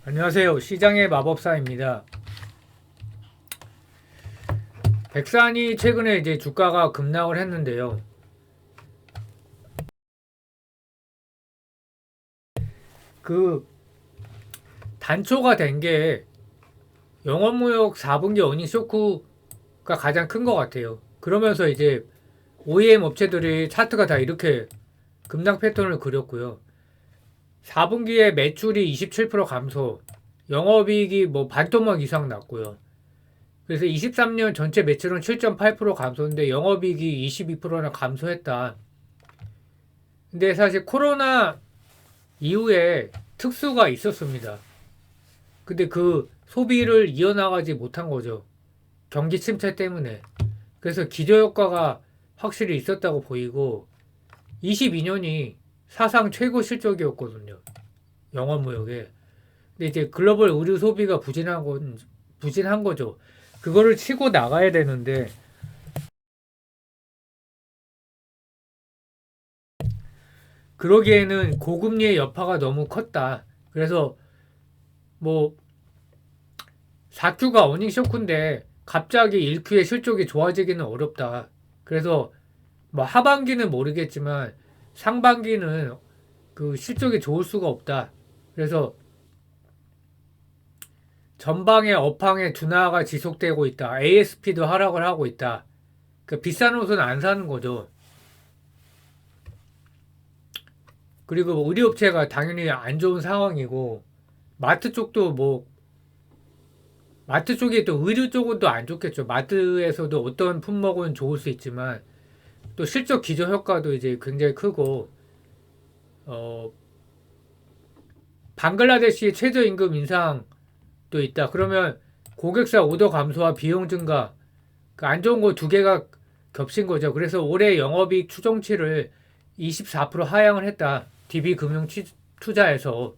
안녕하세요. 시장의 마법사입니다. 백산이 최근에 이제 주가가 급락을 했는데요. 그 단초가 된 게 영업무역 4분기 어닝 쇼크가 가장 큰 것 같아요. 그러면서 이제 OEM 업체들이 차트가 다 이렇게 급락 패턴을 그렸고요. 4분기에 매출이 27% 감소, 영업이익이 뭐 반토막 이상 났고요. 그래서 23년 전체 매출은 7.8% 감소인데 영업이익이 22%나 감소했다. 근데 사실 코로나 이후에 특수가 있었습니다. 근데 그 소비를 이어나가지 못한 거죠. 경기 침체 때문에. 그래서 기저효과가 확실히 있었다고 보이고 22년이 사상 최고 실적이었거든요. 영업무역에. 근데 이제 글로벌 의류 소비가 부진한 거죠. 그거를 치고 나가야 되는데 그러기에는 고금리의 여파가 너무 컸다. 그래서 뭐 4Q가 어닝 쇼크인데 갑자기 1Q의 실적이 좋아지기는 어렵다. 그래서 뭐 하반기는 모르겠지만 상반기는 그 실적이 좋을 수가 없다. 그래서 전방의 업황의 둔화가 지속되고 있다. ASP도 하락을 하고 있다. 그 비싼 옷은 안 사는 거죠. 그리고 뭐 의류업체가 당연히 안 좋은 상황이고 마트 쪽도 뭐 마트 쪽이 또 의류 쪽은 또 안 좋겠죠. 마트에서도 어떤 품목은 좋을 수 있지만 또 실적 기저 효과도 이제 굉장히 크고 어 방글라데시 최저임금 인상도 있다. 그러면 고객사 오더 감소와 비용 증가 그 안 좋은 거 두 개가 겹친 거죠. 그래서 올해 영업이익 추정치를 24% 하향을 했다. DB 금융 투자에서.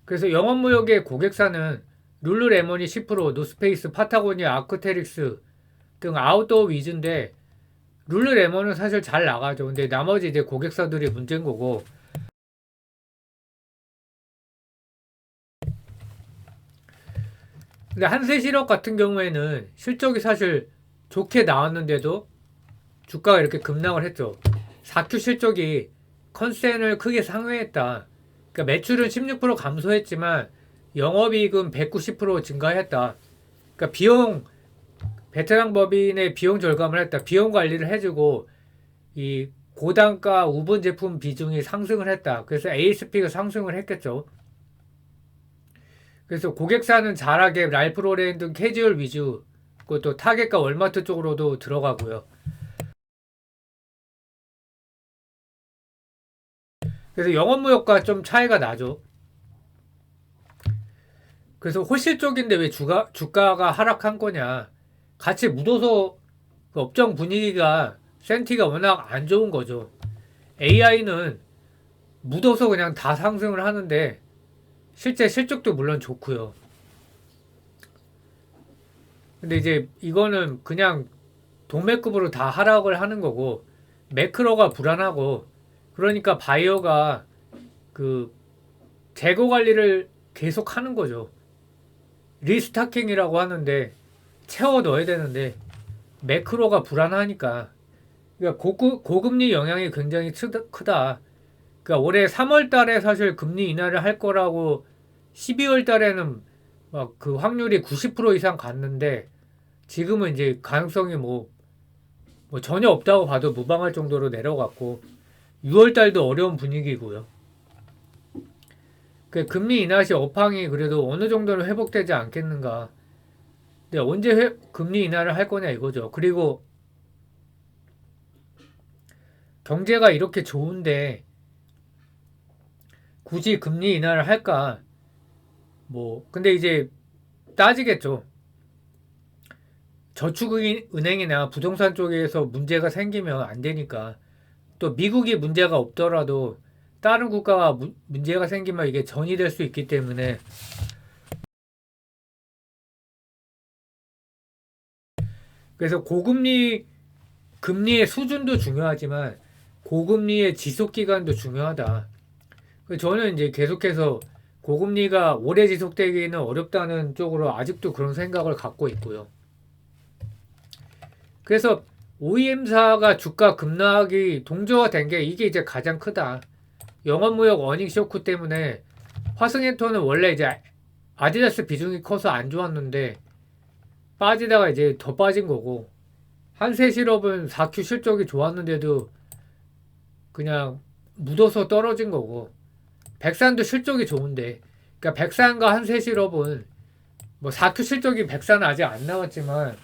그래서 영업무역의 고객사는 룰루레몬이 10%, 노스페이스, 파타고니아, 아크테릭스 등 아웃도어 위주인데 룰루레몬은 사실 잘 나가죠. 근데 나머지 이제 고객사들이 문제인 거고. 근데 한세실업 같은 경우에는 실적이 사실 좋게 나왔는데도 주가가 이렇게 급락을 했죠. 4Q 실적이 컨센을 크게 상회했다. 그러니까 매출은 16% 감소했지만 영업이익은 190% 증가했다. 그러니까 비용 베테랑 법인의 비용 절감을 했다. 비용 관리를 해주고 이 고단가 우분 제품 비중이 상승을 했다. 그래서 ASP가 상승을 했겠죠. 그래서 고객사는 잘하게 랄프 로렌 등 캐주얼 위주 그것도 타겟가 월마트 쪽으로도 들어가고요. 그래서 영업무역과 좀 차이가 나죠. 그래서 호실 쪽인데 왜 주가가 하락한 거냐. 같이 묻어서 그 업종 분위기가 센티가 워낙 안 좋은 거죠. AI는 묻어서 그냥 다 상승을 하는데 실제 실적도 물론 좋고요. 근데 이제 이거는 그냥 동매급으로 다 하락을 하는 거고 매크로가 불안하고 그러니까 바이어가 그 재고 관리를 계속 하는 거죠. 리스타킹이라고 하는데 채워 넣어야 되는데 매크로가 불안하니까 그러니까 고금리 영향이 굉장히 크다. 그러니까 올해 3월 달에 사실 금리 인하를 할 거라고 12월 달에는 막 그 확률이 90% 이상 갔는데 지금은 이제 가능성이 뭐 전혀 없다고 봐도 무방할 정도로 내려갔고 6월 달도 어려운 분위기고요. 그 금리 인하 시 업황이 그래도 어느 정도는 회복되지 않겠는가. 근데 언제 금리 인하를 할 거냐 이거죠. 그리고 경제가 이렇게 좋은데 굳이 금리 인하를 할까? 뭐 근데 이제 따지겠죠. 저축은행이나 부동산 쪽에서 문제가 생기면 안 되니까 또 미국이 문제가 없더라도 다른 국가가 문제가 생기면 이게 전이 될 수 있기 때문에 그래서 금리의 수준도 중요하지만 고금리의 지속 기간도 중요하다. 저는 이제 계속해서 고금리가 오래 지속되기는 어렵다는 쪽으로 아직도 그런 생각을 갖고 있고요. 그래서 OEM사가 주가 급락이 동조화된 게 이게 이제 가장 크다. 영업무역 어닝 쇼크 때문에 화승앤토는 원래 이제 아디다스 비중이 커서 안 좋았는데 빠지다가 이제 더 빠진 거고, 한세실업은 4Q 실적이 좋았는데도 그냥 묻어서 떨어진 거고, 백산도 실적이 좋은데, 그러니까 백산과 한세실업은 뭐 4Q 실적이 백산은 아직 안 나왔지만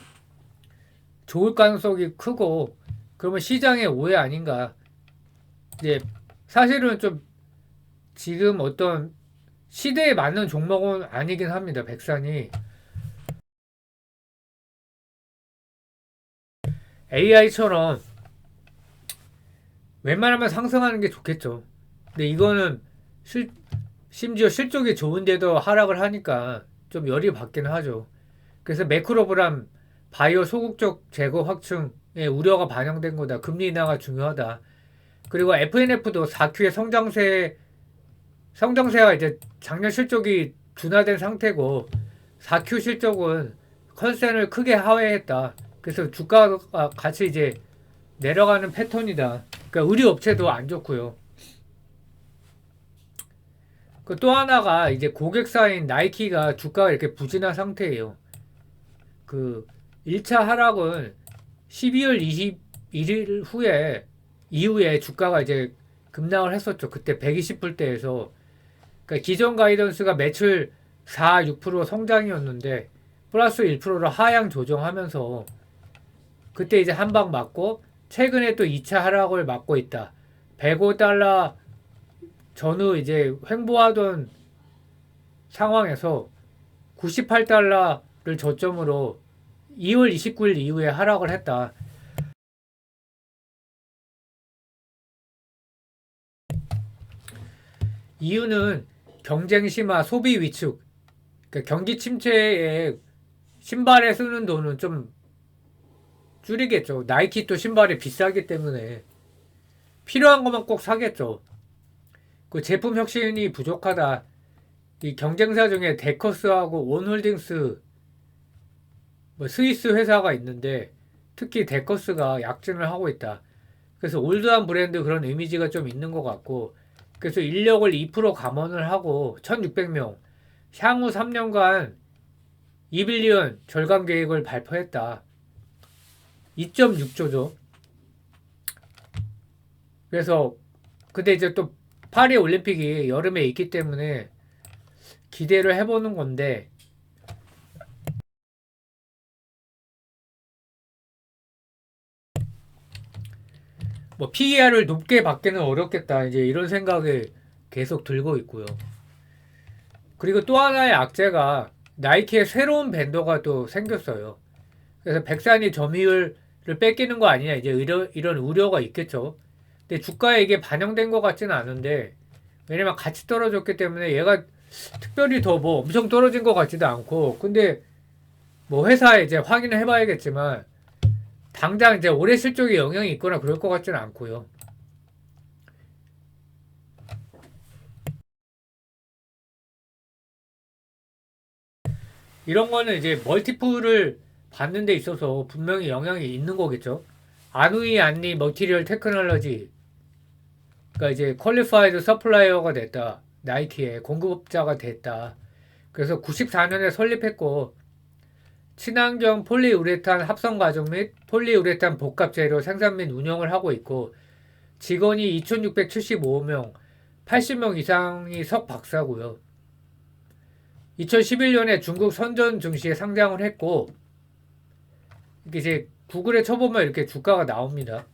좋을 가능성이 크고, 그러면 시장의 오해 아닌가. 이제 사실은 좀 지금 어떤 시대에 맞는 종목은 아니긴 합니다. 백산이 AI처럼 웬만하면 상승하는 게 좋겠죠. 근데 이거는 심지어 실적이 좋은데도 하락을 하니까 좀 열이 받기는 하죠. 그래서 매크로브람 바이오 소극적 재고 확충에 우려가 반영된 거다. 금리 인하가 중요하다. 그리고 FNF도 4Q의 성장세가 이제 작년 실적이 둔화된 상태고 4Q 실적은 컨센을 크게 하회했다. 그래서 주가가 같이 이제 내려가는 패턴이다. 그러니까 의류 업체도 안 좋고요. 그 또 하나가 이제 고객사인 나이키가 주가가 이렇게 부진한 상태예요. 그 1차 하락은 12월 21일 이후에 주가가 이제 급락을 했었죠. 그때 120불대에서. 그러니까 기존 가이던스가 매출 4, 6% 성장이었는데 플러스 1%로 하향 조정하면서 그때 이제 한 방 맞고 최근에 또 2차 하락을 맞고 있다. 105달러 전후 이제 횡보하던 상황에서 98달러를 저점으로 2월 29일 이후에 하락을 했다. 이유는 경쟁 심화, 소비 위축, 그러니까 경기 침체에 신발에 쓰는 돈은 좀 줄이겠죠. 나이키 또 신발이 비싸기 때문에 필요한 것만 꼭 사겠죠. 그 제품 혁신이 부족하다. 이 경쟁사 중에 데커스하고 온홀딩스, 뭐 스위스 회사가 있는데 특히 데커스가 약진을 하고 있다. 그래서 올드한 브랜드 그런 이미지가 좀 있는 것 같고, 그래서 인력을 2% 감원을 하고 1,600명, 향후 3년간 2빌리언 절감 계획을 발표했다. 2.6조죠. 그래서 근데 이제 또 파리 올림픽이 여름에 있기 때문에 기대를 해보는 건데, 뭐 PER을 높게 받기는 어렵겠다. 이제 이런 생각을 계속 들고 있고요. 그리고 또 하나의 악재가 나이키의 새로운 벤더가 또 생겼어요. 그래서 백산이 점유율을 뺏기는 거 아니냐, 이제 이런 우려가 있겠죠. 근데 주가에 이게 반영된 것 같지는 않은데, 왜냐면 같이 떨어졌기 때문에 얘가 특별히 더 뭐 엄청 떨어진 것 같지도 않고, 근데 뭐 회사에 이제 확인을 해봐야겠지만 당장 이제 올해 실적에 영향이 있거나 그럴 것 같지는 않고요. 이런 거는 이제 멀티플을 받는 데 있어서 분명히 영향이 있는 거겠죠. 아누이 안리 머티리얼 테크놀로지, 그러니까 이제 퀄리파이드 서플라이어가 됐다. 나이키의 공급자가 됐다. 그래서 94년에 설립했고 친환경 폴리우레탄 합성 과정 및 폴리우레탄 복합 재료 생산 및 운영을 하고 있고, 직원이 2,675명, 80명 이상이 석 박사고요. 2011년에 중국 선전 증시에 상장을 했고, 이게 이제 구글에 쳐보면 이렇게 주가가 나옵니다.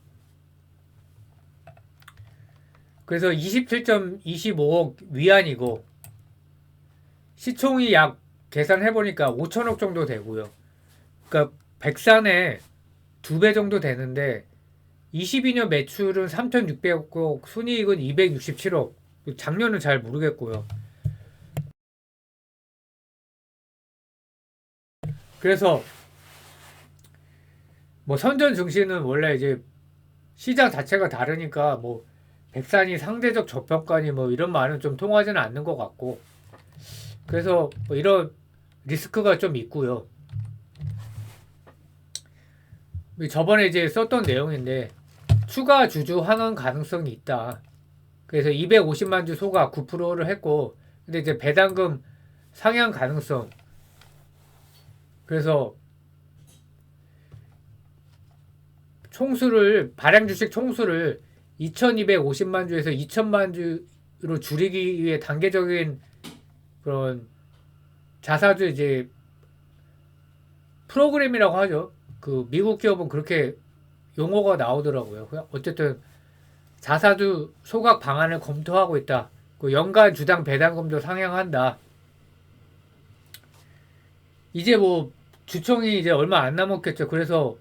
그래서 27.25억 위안이고, 시총이 약 계산해보니까 5천억 정도 되고요. 그러니까 백산에 2배 정도 되는데 22년 매출은 3,600억, 순이익은 267억. 작년은 잘 모르겠고요. 그래서 뭐 선전 증시는 원래 이제 시장 자체가 다르니까 뭐 백산이 상대적 저평가니 뭐 이런 말은 좀 통하지는 않는 것 같고, 그래서 뭐 이런 리스크가 좀 있고요. 저번에 이제 썼던 내용인데 추가 주주 환원 가능성이 있다. 그래서 250만 주 소가 9%를 했고, 근데 이제 배당금 상향 가능성. 그래서 총수를 발행 주식 총수를 2,250만 주에서 2,000만 주로 줄이기 위해 단계적인 그런 자사주 이제 프로그램이라고 하죠. 그 미국 기업은 그렇게 용어가 나오더라고요. 어쨌든 자사주 소각 방안을 검토하고 있다. 그 연간 주당 배당금도 상향한다. 이제 뭐 주총이 이제 얼마 안 남았겠죠. 그래서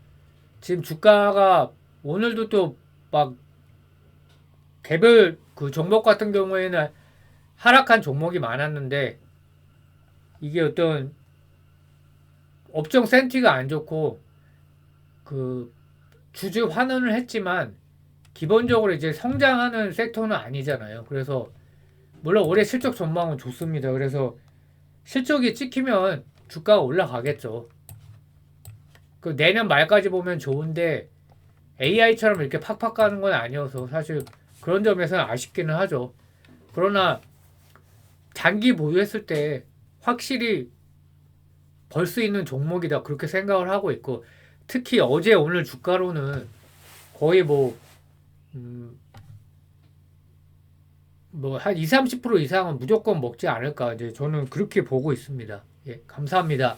지금 주가가 오늘도 또 막 개별 그 종목 같은 경우에는 하락한 종목이 많았는데 이게 어떤 업종 센티가 안 좋고 그 주주 환원을 했지만 기본적으로 이제 성장하는 섹터는 아니잖아요. 그래서 물론 올해 실적 전망은 좋습니다. 그래서 실적이 찍히면 주가가 올라가겠죠. 그 내년 말까지 보면 좋은데 AI처럼 이렇게 팍팍 가는 건 아니어서 사실 그런 점에서는 아쉽기는 하죠. 그러나 장기 보유했을 때 확실히 벌 수 있는 종목이다 그렇게 생각을 하고 있고, 특히 어제 오늘 주가로는 거의 뭐 한 20, 30% 이상은 무조건 먹지 않을까 이제 저는 그렇게 보고 있습니다. 예, 감사합니다.